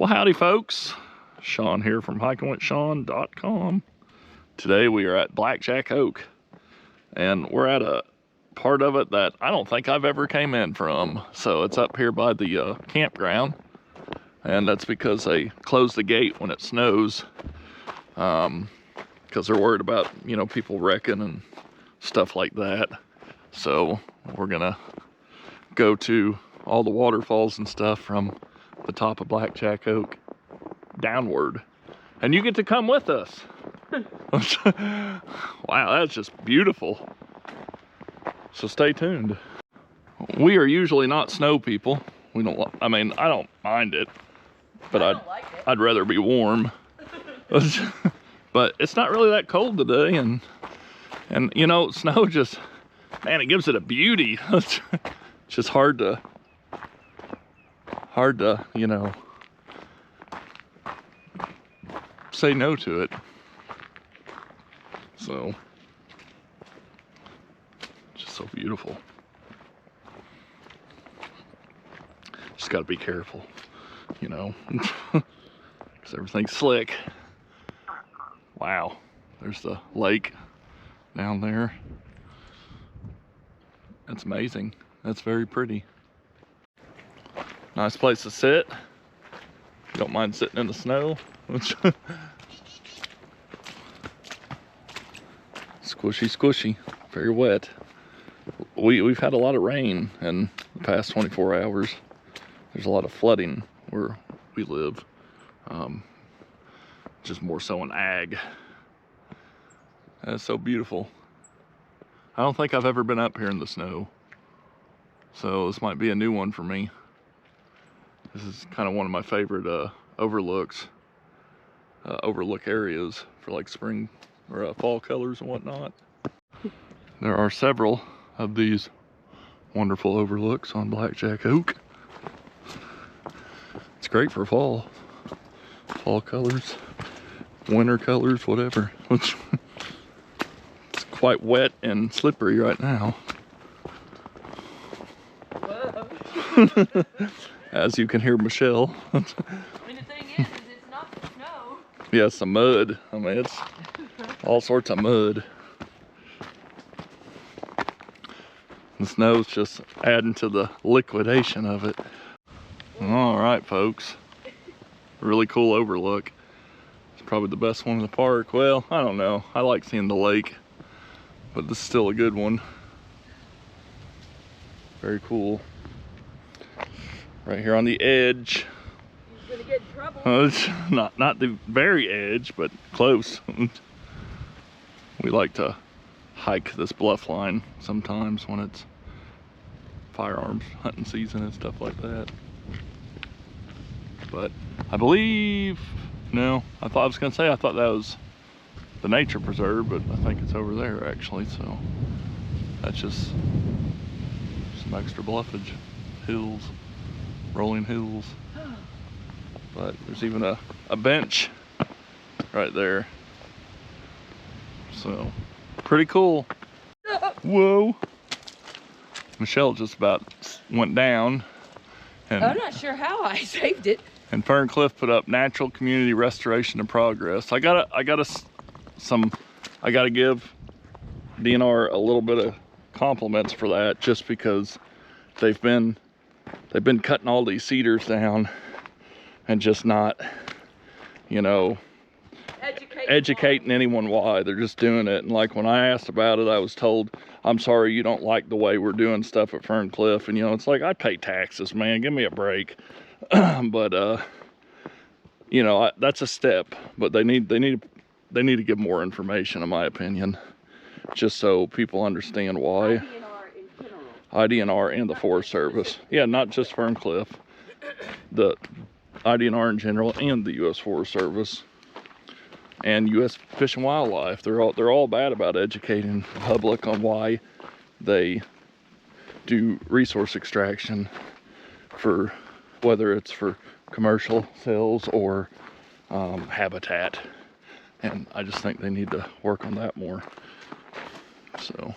Well, howdy folks, Shawn here from hikingwithshawn.com. Today we are at Blackjack Oak, and we're at a part of it that I don't think I've ever came in from. So it's up here by the campground, and that's because they close the gate when it snows, because they're worried about, you know, people wrecking and stuff like that. So we're gonna go to all the waterfalls and stuff from the top of Blackjack Oak downward, and you get to come with us. Wow, that's just beautiful. So stay tuned. We are usually not snow people. We don't, I mean, I don't mind it, but I'd rather be warm. But it's not really that cold today, and you know, snow just, man, it gives it a beauty. It's just hard to, you know, say no to it. So, just so beautiful. Just gotta be careful, you know, because everything's slick. Wow, there's the lake down there. That's amazing. That's very pretty. Nice place to sit. If you don't mind sitting in the snow. Squishy, squishy, very wet. We've had a lot of rain in the past 24 hours. There's a lot of flooding where we live. Just more so in ag. That's so beautiful. I don't think I've ever been up here in the snow, so this might be a new one for me. This is kind of one of my favorite overlook areas for like spring or fall colors and whatnot. There are several of these wonderful overlooks on Blackjack Oak. It's great for fall colors, winter colors, whatever. It's quite wet and slippery right now. Whoa. As you can hear Michelle. I mean, the thing is it's not the snow. Yeah, it's the mud. I mean, it's all sorts of mud. The snow's just adding to the liquidation of it. All right, folks. Really cool overlook. It's probably the best one in the park. Well, I don't know. I like seeing the lake, but this is still a good one. Very cool. Right here on the edge. He's gonna get in trouble. It's not the very edge, but close. We like to hike this bluff line sometimes when it's firearms hunting season and stuff like that. But I believe, no, I was gonna say I thought that was the nature preserve, but I think it's over there actually. So that's just some extra bluffage, hills, rolling hills. But there's even a bench right there. So pretty cool. Whoa. Michelle just about went down. And I'm not sure how I saved it. And Ferne and Clyffe put up natural community restoration and progress. I gotta give DNR a little bit of compliments for that, just because they've been cutting all these cedars down and just not, you know, educating anyone why. They're just doing it. And like when I asked about it, I was told, I'm sorry you don't like the way we're doing stuff at Ferne Cliff. And you know, it's like, I pay taxes, man, give me a break. But you know, that's a step, but they need to give more information, in my opinion, just so people understand why. IDNR and the Forest Service. Yeah, not just Ferne Cliff. The IDNR in general and the U.S. Forest Service and U.S. Fish and Wildlife. They're all bad about educating the public on why they do resource extraction, for whether it's for commercial sales or habitat. And I just think they need to work on that more. So,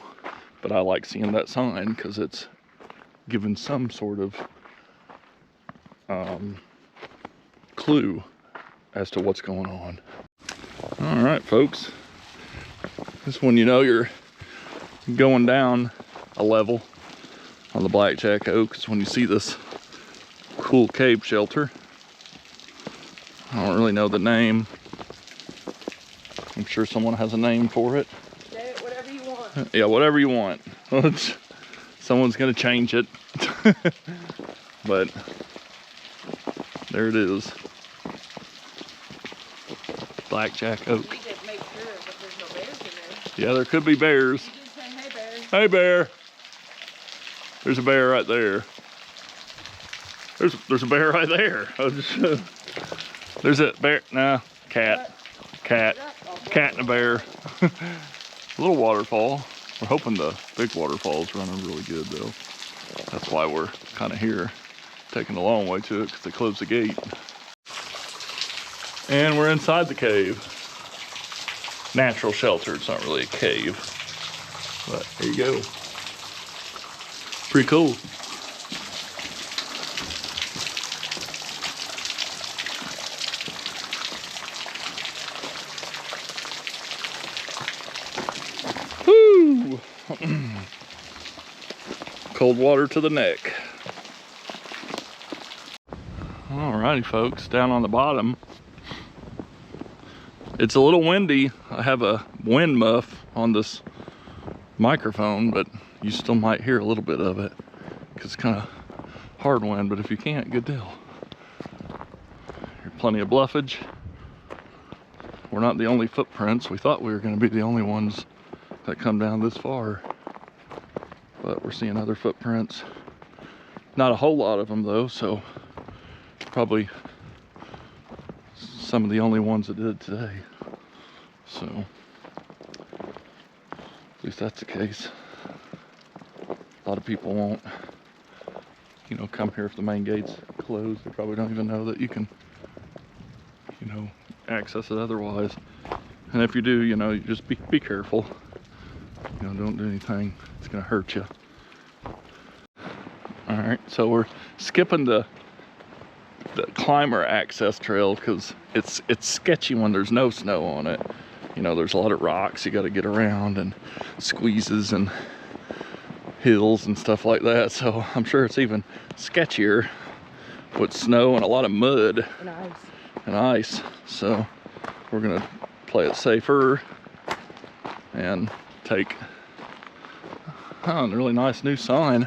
but I like seeing that sign because it's given some sort of clue as to what's going on. All right, folks. This one, you know, you're going down a level on the Blackjack Oak is when you see this cool cave shelter. I don't really know the name. I'm sure someone has a name for it. Say it whatever you want. Yeah, whatever you want. Someone's gonna change it. But there it is. Blackjack Oak. You need to make sure that there's no bears in there. Yeah, there could be bears. You did say, hey, bear. Hey, bear. There's a bear right there. There's a bear right there. There's a bear. Nah, cat. Cat and a bear. A little waterfall. We're hoping the big waterfall's running really good though. That's why we're kind of here, taking a long way to it because they closed the gate. And we're inside the cave. Natural shelter, it's not really a cave. But there you go. Pretty cool. Woo! Cold water to the neck. Alrighty, folks, down on the bottom. It's a little windy. I have a wind muff on this microphone, but you still might hear a little bit of it because it's kind of hard wind, but if you can't, good deal. There's plenty of bluffage. We're not the only footprints. We thought we were going to be the only ones that come down this far, but we're seeing other footprints. Not a whole lot of them though, so probably some of the only ones that did it today. So at least that's the case. A lot of people won't, you know, come here if the main gate's closed. They probably don't even know that you can, you know, access it otherwise. And if you do, you know, you just be careful. You know, don't do anything that's gonna hurt you. All right, so we're skipping the climber access trail because it's sketchy when there's no snow on it. You know, there's a lot of rocks you got to get around and squeezes and hills and stuff like that. So I'm sure it's even sketchier with snow and a lot of mud and ice. So we're gonna play it safer and take a really nice new sign.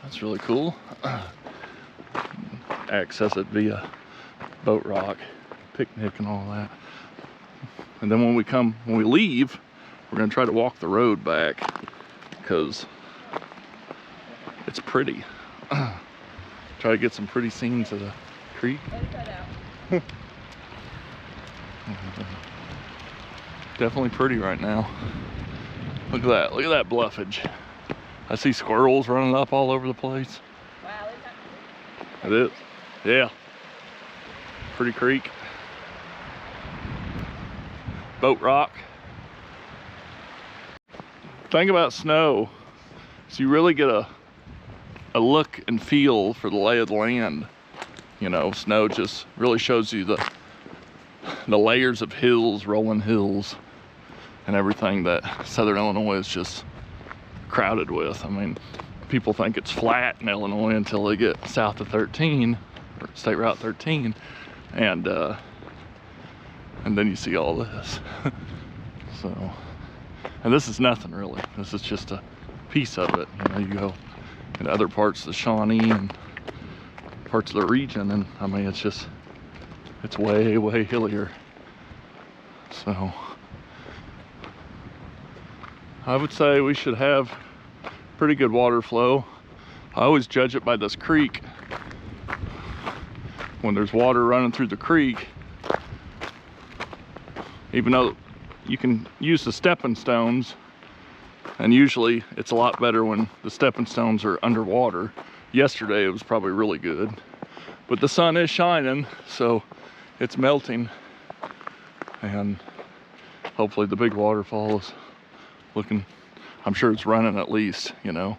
That's really cool. Access it via boat rock, picnic and all that. And then when we leave, we're gonna try to walk the road back because it's pretty. Try to get some pretty scenes of the creek. Definitely pretty right now. Look at that bluffage. I see squirrels running up all over the place. Wow, It is. Yeah. Pretty creek. Boat rock. Thing about snow is you really get a look and feel for the lay of the land. You know, snow just really shows you the layers of hills, rolling hills, and everything that Southern Illinois is just crowded with. I mean, people think it's flat in Illinois until they get south of 13, or State Route 13, and then you see all this. So, and this is nothing really. This is just a piece of it. You know, you go in other parts of the Shawnee and parts of the region, and I mean, it's way, way hillier. So, I would say we should have pretty good water flow. I always judge it by this creek. When there's water running through the creek, even though you can use the stepping stones, and usually it's a lot better when the stepping stones are underwater. Yesterday it was probably really good, but the sun is shining, so it's melting, and hopefully the big waterfall is looking, I'm sure it's running at least, you know.